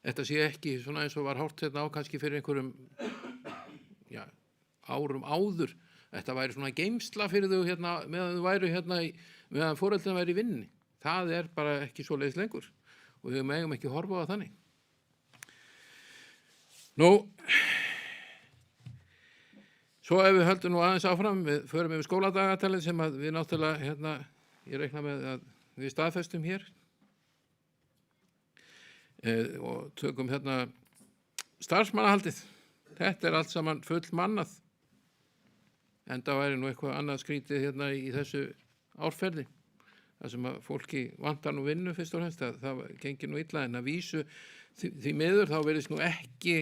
Þetta sé ekki svona eins og var horft hérna á kannski fyrir einhverjum árum áður. Þetta væri svona geymsla fyrir þau hérna meðan þau væru hérna meðan foreldrinu væri í vinninni. Það er bara ekki svoleiðis lengur og við megum ekki horfa á það þannig. Nú, svo ef við höldum nú aðeins áfram, við förum yfir skóladagatalið sem að við náttúrulega, ég reikna með að við staðfestum hér og tökum starfsmannahaldið. Þetta er allt saman full mannað, enda væri nú eitthvað annað skrítið í þessu árferði, þar sem að fólki vantar nú vinnu fyrst og fremst, það gengir nú illa en að vísu því miður þá verðist nú ekki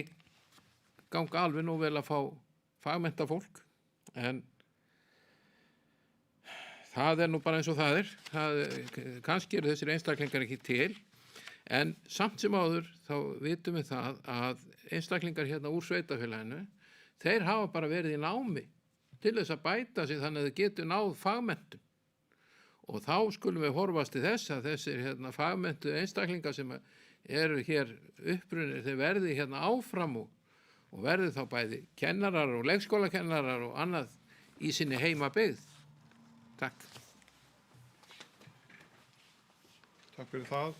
ganga alveg nú vel að fá fagmennta fólk, en það er nú bara eins og það er. Kannski eru þessir einstaklingar ekki til, en samt sem áður þá vitum við það að einstaklingar hérna úr sveitafélaginu, þeir hafa bara verið í námi til þess að bæta sig þannig að þau getur náð fagmentum. Og þá skulum við horfast til þess að þessir fagmentu einstaklingar sem eru hér upprunir, þeir verði hérna áfram og verði þá bæði kennarar og leikskólakennarar og annað í sinni heimabyggð. Takk. Takk fyrir það.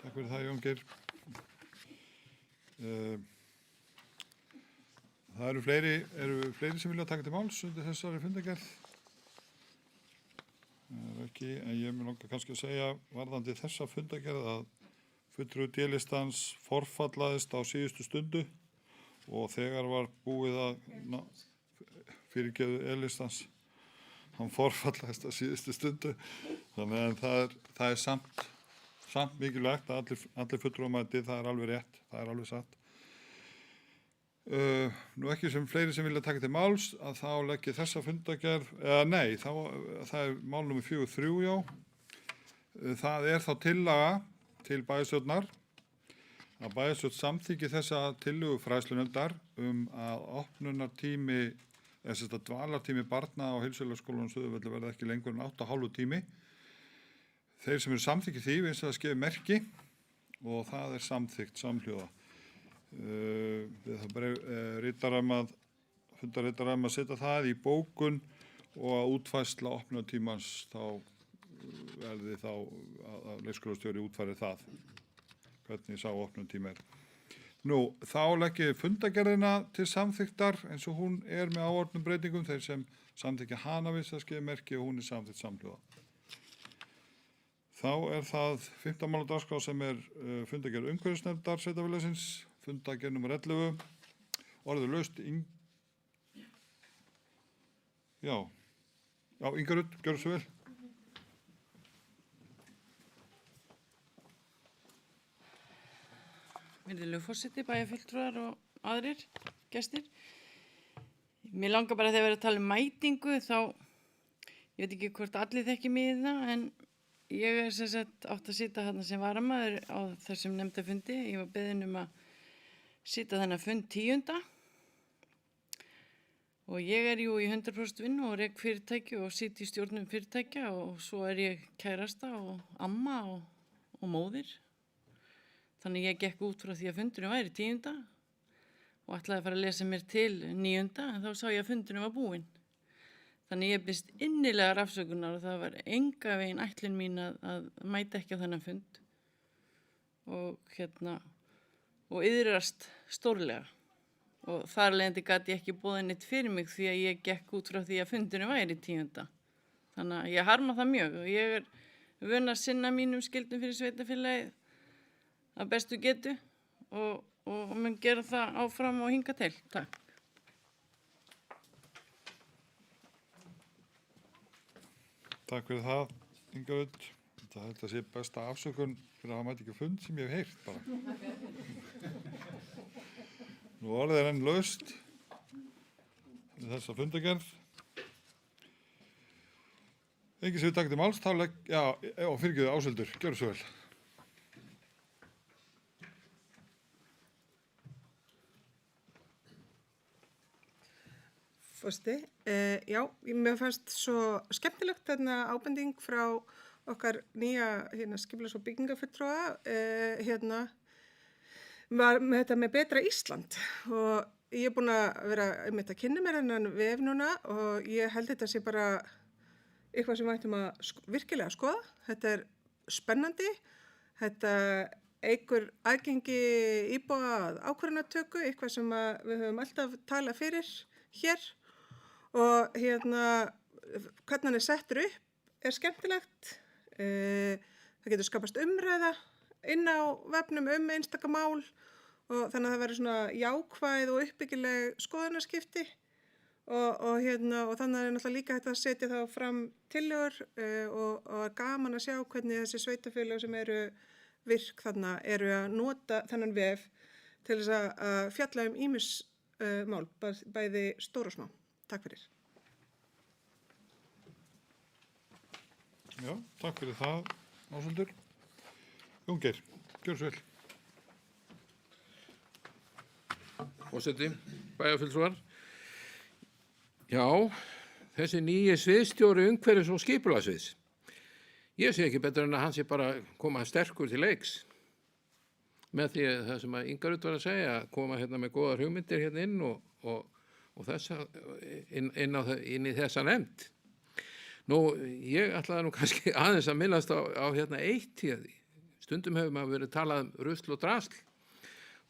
Takk fyrir það, Jón Geir. Það eru fleiri sem vilja taka til máls undir þessari fundargerð. Ekki, en ég mun langar kannski að segja varðandi þessa fundargerð að fulltrúi D-listans forfallaðist á síðustu stundu og þegar var búið að fyrirgeðu E-listans, hann forfallaðist á síðustu stundu, þannig að það er samt mikilvægt að allir fulltrúar mæti, það er alveg rétt, það er alveg satt. Nú ekki sem fleiri sem vilja taka til máls að þá legg ég þessa fundagerð, það er mál nummer 43, já. Það er þá tillaga til bæjarstjórnar að bæjarstjórn samþykki þessa tillögu fræðslunefndar að opnunartími, eða sem sagt dvalartími barna á Heilsuhjálparskólanum Suðurvelli verði ekki lengur en 8,5 tími. Þeir sem eru samþykki því finnst það skefið merki og það er samþykkt samhljóða. Við það bara fundarritaram að setja það í bókun og að útfærsla opnunartímans þá verði þá að leikskólastjóri útfæri það hvernig sá opnunartími er. Nú, þá legg ég fundagerðina til samþyktar eins og hún er með áorðnum breytingum, þeir sem samþykja hana við það skefið merki og hún er samþykkt samhljóða. Þá er það 5. mál á dagskrá sem er fundagerð umhverfisnefndar sveitarfélagsins, fundagerð nr. 11, orðið laust Inga Rut, gjörðu svo vel. Virðulegur forseti, bæjarfulltrúar og aðrir gestir. Mér langar bara þegar við erum að tala um mætingu þá, ég veit ekki hvort allir þekki mig í það, en ég er sem sagt átt að sitja þarna sem varamaður á þessum nefndafundi. Ég var beðin að sitja þennan fund 10. Og ég er jú í 100% vinnu og rek fyrirtæki og sit í stjórnum fyrirtækja og svo er ég kærasta og amma og móðir. Þannig ég gekk út frá því að fundurinn væri 10. og ætlaði að fara að lesa mér til 9. en þá sá ég að fundurinn var búinn. Þannig ég bist innilega afsökunar og það var enga veginn ætlun mín að mæta ekki á þennan fund og yðrast stórlega. Og þar leiðandi gat ég ekki boðið neitt fyrir mig því að ég gekk út frá því að fundurinn væri 10. Þannig að ég harma það mjög og ég er vön að sinna mínum skyldum fyrir sveitarfélagið að bestu getu og mun gera það áfram og hinga til. Takk. Takk fyrir það, Inga Rut. Það held að sé besta afsökun fyrir að hafa mætt ekki fund sem ég hef heyrt bara. Nú orðið er enn laust með þessa fundagerð. Engin sem við takk til máls, þá fyrirgefðu Ásöldur, gjörðu svo vel. Forseti, mér fannst svo skemmtilegt þarna ábending frá okkar nýja skipulags- og byggingafulltrúa var með þetta með betra Ísland og ég er búin að vera að kynna mér hennan vef núna og ég held þetta sé bara eitthvað sem við ættum að virkilega skoða. Þetta er spennandi, þetta eykur aðgengi íbúa að ákvörðunartöku, eitthvað sem við höfum alltaf talað fyrir hér og hvernig hann er settur upp er skemmtilegt. Það getur skapast umræða inn á vefnum einstaka mál og þannig að það verður svona jákvæð og uppbyggileg skoðunarskipti og þannig er náttúrulega líka hægt að setja þá fram tillögur og gaman að sjá hvernig þessi sveitarfélög sem eru virk þarna eru að nota þennan vef til þess að fjalla ýmis mál, bæði stór og smá. Takk fyrir. Já, takk fyrir það, Ásöldur. Jóngeir, gjörðu svo vel. Forseti, bæjarfulltrúar. Já, þessi nýji sviðsstjóri umhverfis- og skipulagssviðs. Ég sé ekki betur en að hann sé bara koma sterkur til leiks með því að það sem að Inga Rut var að segja, koma með góðar hugmyndir inn og þessa, inn í þessa nefnd. Nú, ég ætlaði nú kannski aðeins að minnast á eitt hér. Stundum hefur maður verið talað um rusl og drasl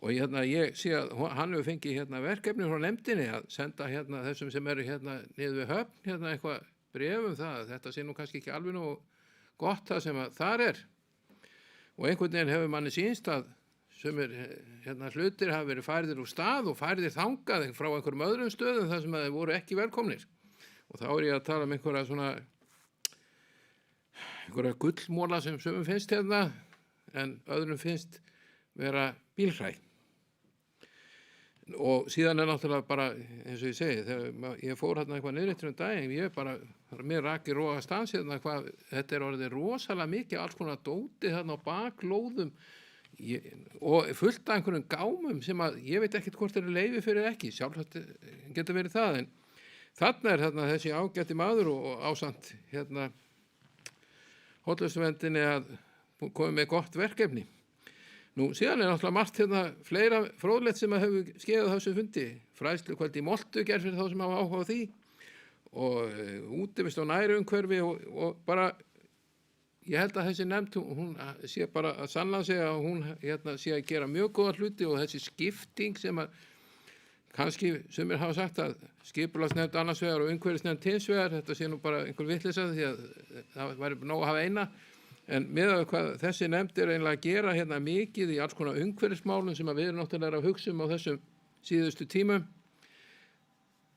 og ég sé að hann hefur fengið verkefni frá nefndinni að senda þessum sem eru niður við höfn eitthvað bréf það. Þetta sé nú kannski ekki alveg nú gott það sem að þar er. Og einhvern veginn hefur manni sýnst að sumir hlutir hafa verið færðir úr stað og færðir þangað frá einhverjum öðrum stöðum þar sem að þeir voru ekki velkomnir. Og þá er ég að tala um einhverja gullmóla sem sumum finnst en öðrum finnst vera bílhræ. Og síðan er náttúrulega bara, eins og ég segi, þegar ég fór hérna eitthvað niður daginn, ég bara, mér rakir róa stans hérna, þetta er orðið rosalega mikið, alls konar dóti þarna á baklóðum og fullt af einhverjum gámum sem að ég veit ekkert hvort eru leyfi fyrir ekki, sjálfsagt getur verið það, en þarna er þarna þessi ágæti maður og ásamt hérna Hollustuverndinni að komið með gott verkefni. Nú, síðan er náttúrulega margt hérna fleira fróðlegt sem að hefur skeið á þessu fundi. Fræðslukvöld í Moltu gerð fyrir þá sem hafa áhuga á því og útivist á nærumhverfi og bara, ég held að þessi nefnd, hún sé bara að sanna sig að hún hérna sé að gera mjög góða hluti og þessi skipting sem að kannski sumir hafa sagt að skipulagsnefnd annars vegar og umhverfisnefnd hins vegar, þetta sé nú bara einhver vitleysa því að það væri nóg að hafa eina. En með að hvað þessi nefnd er eiginlega að gera hérna mikið í alls konar umhverfismálum sem að við erum náttúrulega að hugsa á þessum síðustu tímum,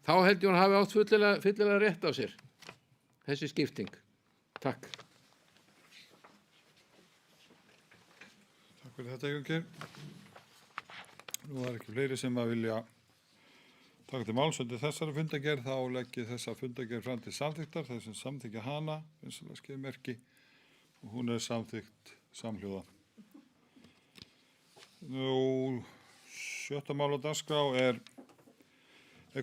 þá held ég hún hafi átt fyllilega rétt á sér, þessi skipting. Takk. Takk fyrir þetta, Jóngeir. Nú er ekki fleiri sem að vilja taka til máls undir þessari fundargerð, þá legg ég þessa fundargerð fram til samþykktar, þeir sem samþykkja hana, vinsamlega skeiðmerki, og hún er samþykkt samhljóða. Nú, 7. mál á dagskrá er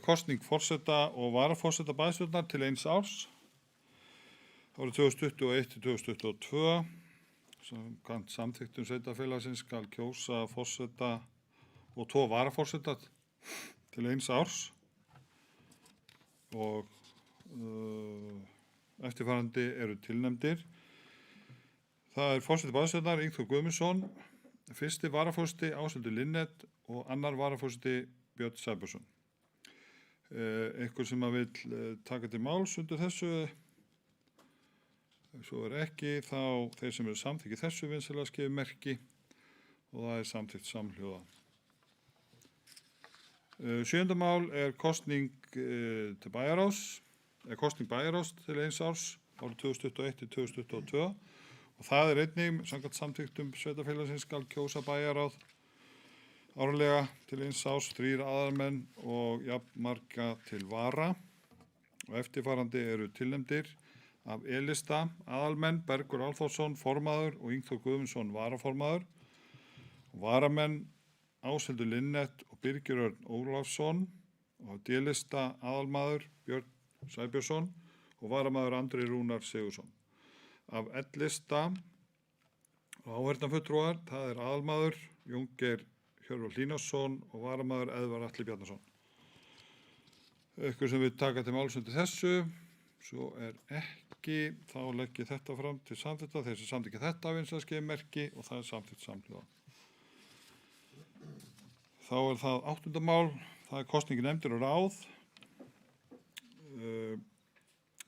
kosning forseta og varaforseta bæjarstjórnar til 1 árs, árið 2021 til 2022, samkvæmt samþykktum sveitarfélagsins skal kjósa forseta og 2 varaforseta til 1 árs og eftirfarandi eru tilnefndir. Það er forseti bæjarstjórnar Ingþór Guðmundsson, 1. varaforseti Ásthildur Linnet og 2. varaforseti Björn Sæbjörnsson. Einhver sem að vill taka til máls undir þessu? Ef svo er ekki, þá þeir sem eru samþykkið þessu vinsamlega skeiði merki og það er samþykkt samhljóða. 7. mál er kosning til bæjarráðs, kosning bæjarráðs til 1 árs, árið 2021 til 2022. Og það er einnig, samkvæmt samþykktum sveitarfélagsins skal kjósa bæjarráð árlega til 1 árs, 3 aðalmenn og jafnmarga til vara. Og eftirfarandi eru tilnefndir af E-lista aðalmenn Bergur Alþórsson formaður og Ingþór Guðmundsson varaformaður. Varamenn Ásthildur Linnet og Birgir Örn Ólafsson og D-lista aðalmaður Björn Sæbjörnsson og varamaður Andri Rúnar Sigursson. Af L-lista og áheyrnarfulltrúar, það er aðalmaður Jóngeir Hjörvar Hlínarsson og varamaður Eðvar Atli Bjarnason. Eitthvað sem við taka til máls undir þessu, svo er ekki, þá legg ég þetta fram til samþykkta, þeir sem samþykkja þetta vinsamlega skeiði merki og það er samþykkt samhljóða. Þá er það 8. mál, það er kosningi nefndir og ráð.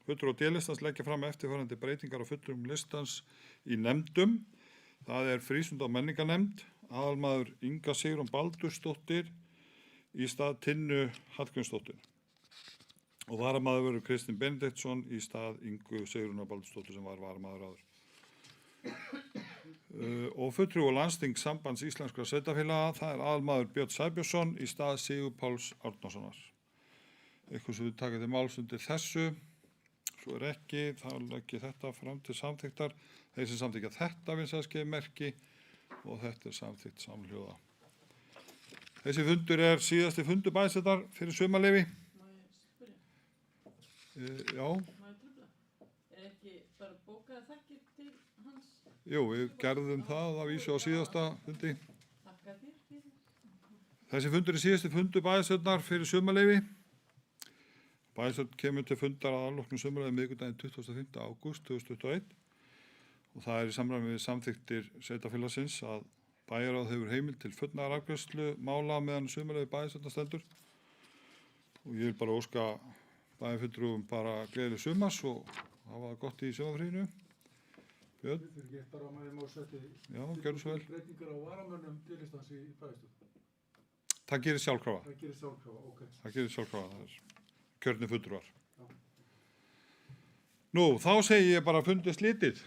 Fulltrúar D-listans leggja fram eftirfarandi breytingar á fulltrúum listans í nefndum. Það er frístunda- og menningarnefnd, aðalmaður Inga Sigrún Baldursdóttir í stað Tinnu Hallgrímsdóttur. Og varamaður verður Kristinn Benediktsson í stað Ingu Sigrúnar Baldursdóttur sem var varamaður áður. Og fulltrúar landsþings Sambands íslenskra sveitarfélaga, það er aðalmaður Björn Sæbjörnsson í stað Sigur Páls Árnasonar. Eitthvað sem við taka til máls undir þessu. Svo er ekki, þá legg ég þetta fram til samþykktar. Þeir sem samþykkja þetta vinsamlega skeiði merki og þetta er samþykkt samhljóða. Þessi fundur er síðasti fundur bæjarstjórnar fyrir sumarleyfi. Má ég spyrja? Já, Má ég trufla? Er ekki bara bókað þakkir til hans? jú, við gerðum það að vísu á síðasta fundi. Þakka þér fyrir. Þessi fundur er síðasti fundur bæjarstjórnar fyrir sumarleyfi. Bæjarstjórn kemur til fundar að afloknum sumarleyfi miðvikudaginn 25. ágúst 2021 og það er í samræmi við samþykktir sveitarfélagsins að bæjarráð hefur heimild til fullnaðarafgreiðslu mála meðan sumarleyfi bæjarstjórnar stendur. Og ég vil bara óska bæjarfulltrúum bara gleðileg sumars og hafa það gott í sumarfríinu. Björn? Fyrir ekki bara að maður má setja Já, gjörðu svo vel. breytingar á varamönnum D-listans í bæjarstjórn. Það gerir sjálfkrafa. Það gerir sjálfkrafa, ok. Það gerir sjálfkrafa. Það er kjörni fulltrúar. Nú, þá segi ég bara fundið slitið.